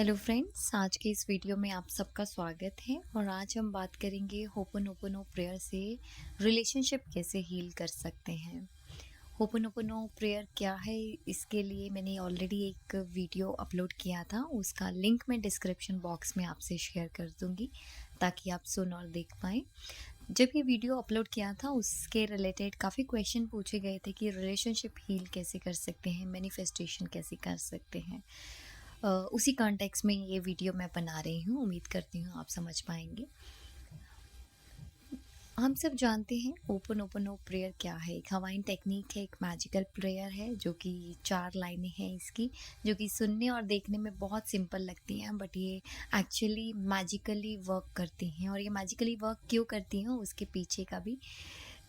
Hello friends, आज के इस वीडियो में आप सबका स्वागत है। और आज हम बात करेंगे होपोनोपोनो प्रेयर से रिलेशनशिप कैसे हील कर सकते हैं। होपोनोपोनो प्रेयर क्या है, इसके लिए मैंने ऑलरेडी एक वीडियो अपलोड किया था। उसका लिंक मैं डिस्क्रिप्शन बॉक्स में आपसे शेयर कर दूंगी ताकि आप सुन और देख पाएँ। जब ये वीडियो अपलोड किया था उसके रिलेटेड काफ़ी क्वेश्चन पूछे गए थे कि रिलेशनशिप हील कैसे कर सकते हैं, मैनिफेस्टेशन कैसे कर सकते हैं। उसी कॉन्टेक्स्ट में ये वीडियो मैं बना रही हूँ। उम्मीद करती हूँ आप समझ पाएंगे। हम सब जानते हैं ओपन प्रेयर क्या है। एक हवाइन टेक्निक है, एक मैजिकल प्रेयर है जो कि 4 लाइनें हैं इसकी, जो कि सुनने और देखने में बहुत सिंपल लगती हैं, बट ये एक्चुअली मैजिकली वर्क करती हैं। और ये मैजिकली वर्क क्यों करती हैं उसके पीछे का भी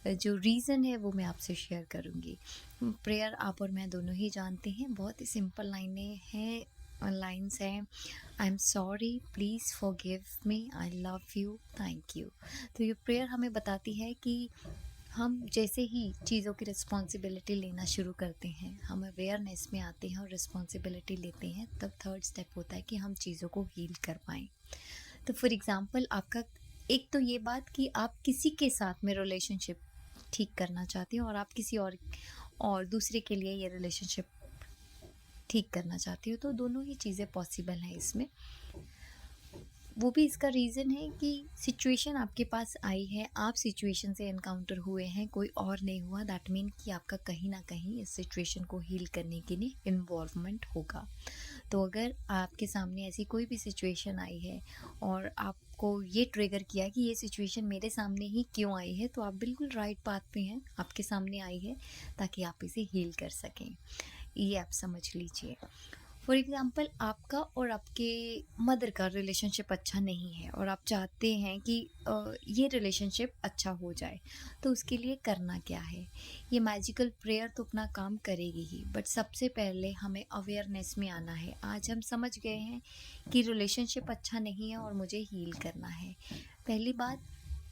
जो रीज़न है वो मैं आपसे शेयर करूँगी। प्रेयर आप और मैं दोनों ही जानते हैं, बहुत ही सिंपल लाइन्स हैं। I am sorry, please forgive me, I love you, thank you. तो ये प्रेयर हमें बताती है कि हम जैसे ही चीज़ों की रिस्पॉन्सिबिलिटी लेना शुरू करते हैं, हम अवेयरनेस में आते हैं और रिस्पॉन्सिबिलिटी लेते हैं, तब थर्ड स्टेप होता है कि हम चीज़ों को हील कर पाएँ। तो फॉर एग्ज़ाम्पल आपका एक तो ये बात कि आप किसी के साथ में रिलेशनशिप ठीक करना चाहते हो और आप किसी और दूसरे के लिए ये रिलेशनशिप ठीक करना चाहती हो, तो दोनों ही चीज़ें पॉसिबल हैं इसमें। वो भी इसका रीज़न है कि सिचुएशन आपके पास आई है, आप सिचुएशन से एनकाउंटर हुए हैं, कोई और नहीं हुआ। दैट मीन कि आपका कहीं ना कहीं इस सिचुएशन को हील करने के लिए इन्वॉल्वमेंट होगा। तो अगर आपके सामने ऐसी कोई भी सिचुएशन आई है और आपको ये ट्रिगर किया कि ये सिचुएशन मेरे सामने ही क्यों आई है, तो आप बिल्कुल राइट पाथ पे हैं, आपके सामने आई है ताकि आप इसे हील कर सकें। ये आप समझ लीजिए। फॉर एग्ज़ाम्पल आपका और आपके मदर का रिलेशनशिप अच्छा नहीं है और आप चाहते हैं कि ये रिलेशनशिप अच्छा हो जाए, तो उसके लिए करना क्या है। ये मैजिकल प्रेयर तो अपना काम करेगी ही, बट सबसे पहले हमें अवेयरनेस में आना है। आज हम समझ गए हैं कि रिलेशनशिप अच्छा नहीं है और मुझे हील करना है। पहली बात,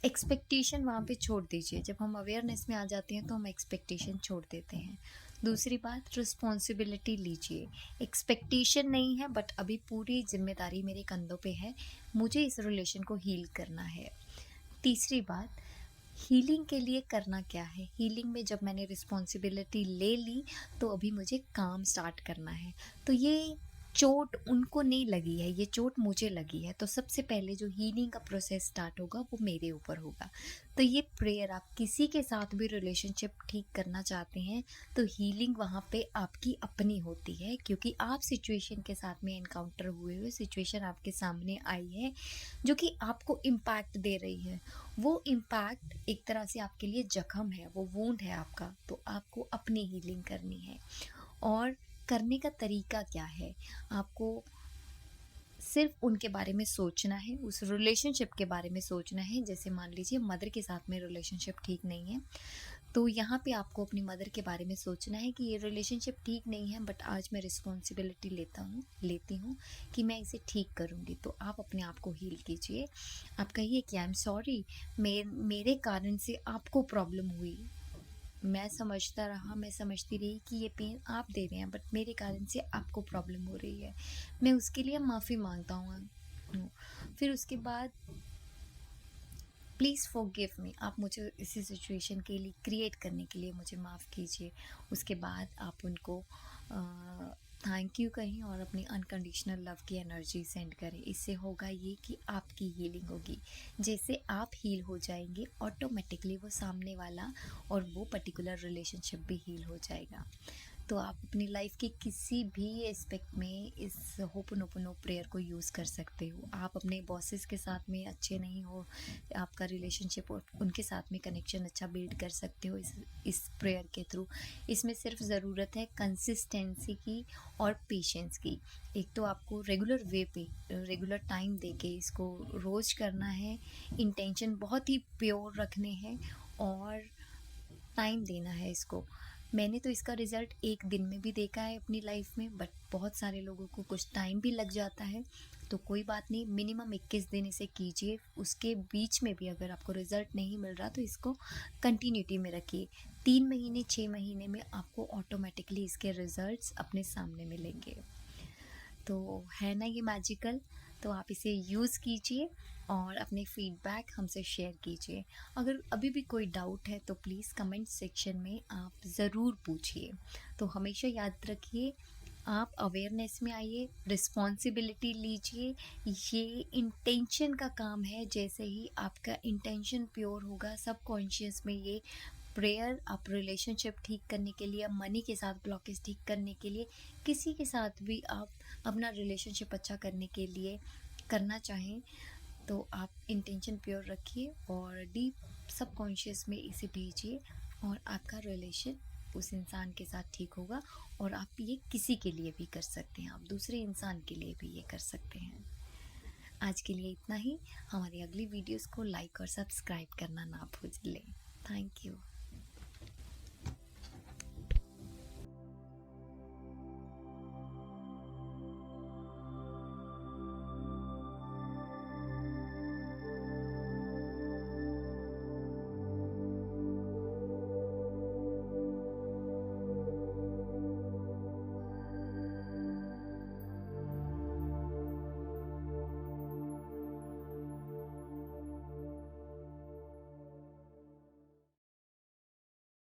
एक्सपेक्टेशन वहाँ पे छोड़ दीजिए। जब हम अवेयरनेस में आ जाते हैं तो हम एक्सपेक्टेशन छोड़ देते हैं। दूसरी बात, रिस्पॉन्सिबिलिटी लीजिए। एक्सपेक्टेशन नहीं है, बट अभी पूरी जिम्मेदारी मेरे कंधों पे है, मुझे इस रिलेशन को हील करना है। तीसरी बात, हीलिंग के लिए करना क्या है। हीलिंग में जब मैंने रिस्पॉन्सिबिलिटी ले ली तो अभी मुझे काम स्टार्ट करना है। तो ये चोट उनको नहीं लगी है, ये चोट मुझे लगी है, तो सबसे पहले जो हीलिंग का प्रोसेस स्टार्ट होगा वो मेरे ऊपर होगा। तो ये प्रेयर, आप किसी के साथ भी रिलेशनशिप ठीक करना चाहते हैं तो हीलिंग वहाँ पे आपकी अपनी होती है, क्योंकि आप सिचुएशन के साथ में एनकाउंटर हुए सिचुएशन आपके सामने आई है जो कि आपको इम्पैक्ट दे रही है। वो इम्पैक्ट एक तरह से आपके लिए जख्म है, वो वूंड है आपका, तो आपको अपनी हीलिंग करनी है। और करने का तरीका क्या है, आपको सिर्फ उनके बारे में सोचना है, उस रिलेशनशिप के बारे में सोचना है। जैसे मान लीजिए मदर के साथ में रिलेशनशिप ठीक नहीं है, तो यहाँ पे आपको अपनी मदर के बारे में सोचना है कि ये रिलेशनशिप ठीक नहीं है, बट आज मैं रिस्पॉन्सिबिलिटी लेती हूँ कि मैं इसे ठीक करूँगी। तो आप अपने आप को हील कीजिए। आप कहिए कि आई एम सॉरी, मेरे कारण से आपको प्रॉब्लम हुई, मैं समझता रहा, मैं समझती रही कि ये पेन आप दे रहे हैं, बट मेरे कारण से आपको प्रॉब्लम हो रही है, मैं उसके लिए माफ़ी मांगता हूँ। फिर उसके बाद, प्लीज़ फॉरगिव मी, आप मुझे इसी सिचुएशन के लिए क्रिएट करने के लिए मुझे माफ़ कीजिए। उसके बाद आप उनको थैंक यू कहें और अपनी अनकंडीशनल लव की एनर्जी सेंड करें। इससे होगा ये कि आपकी हीलिंग होगी। जैसे आप हील हो जाएंगे, ऑटोमेटिकली वो सामने वाला और वो पर्टिकुलर रिलेशनशिप भी हील हो जाएगा। तो आप अपनी लाइफ के किसी भी एस्पेक्ट में इस होपोनोपोनो प्रेयर को यूज़ कर सकते हो। आप अपने बॉसेस के साथ में अच्छे नहीं हो, आपका रिलेशनशिप और उनके साथ में कनेक्शन अच्छा बिल्ड कर सकते हो इस प्रेयर के थ्रू। इसमें सिर्फ ज़रूरत है कंसिस्टेंसी की और पेशेंस की। एक तो आपको रेगुलर वे पे रेगुलर टाइम दे के इसको रोज़ करना है, इंटेंशन बहुत ही प्योर रखने हैं और टाइम देना है इसको। मैंने तो इसका रिज़ल्ट एक दिन में भी देखा है अपनी लाइफ में, बट बहुत सारे लोगों को कुछ टाइम भी लग जाता है। तो कोई बात नहीं, मिनिमम 21 दिन इसे कीजिए। उसके बीच में भी अगर आपको रिज़ल्ट नहीं मिल रहा तो इसको कंटिन्यूटी में रखिए। 3 महीने 6 महीने में आपको ऑटोमेटिकली इसके रिज़ल्ट्स अपने सामने मिलेंगे। तो है ना ये मैजिकल? तो आप इसे यूज़ कीजिए और अपने फीडबैक हमसे शेयर कीजिए। अगर अभी भी कोई डाउट है तो प्लीज़ कमेंट सेक्शन में आप ज़रूर पूछिए। तो हमेशा याद रखिए, आप अवेयरनेस में आइए, रिस्पॉन्सिबिलिटी लीजिए। ये इंटेंशन का काम है। जैसे ही आपका इंटेंशन प्योर होगा, सबकॉन्शियस में ये प्रेयर आप रिलेशनशिप ठीक करने के लिए, मनी के साथ ब्लॉकेज ठीक करने के लिए, किसी के साथ भी आप अपना रिलेशनशिप अच्छा करने के लिए करना चाहें, तो आप इंटेंशन प्योर रखिए और डीप सबकॉन्शियस में इसे भेजिए और आपका रिलेशन उस इंसान के साथ ठीक होगा। और आप ये किसी के लिए भी कर सकते हैं, आप दूसरे इंसान के लिए भी ये कर सकते हैं। आज के लिए इतना ही। हमारी अगली वीडियोस को लाइक और सब्सक्राइब करना ना भूलें।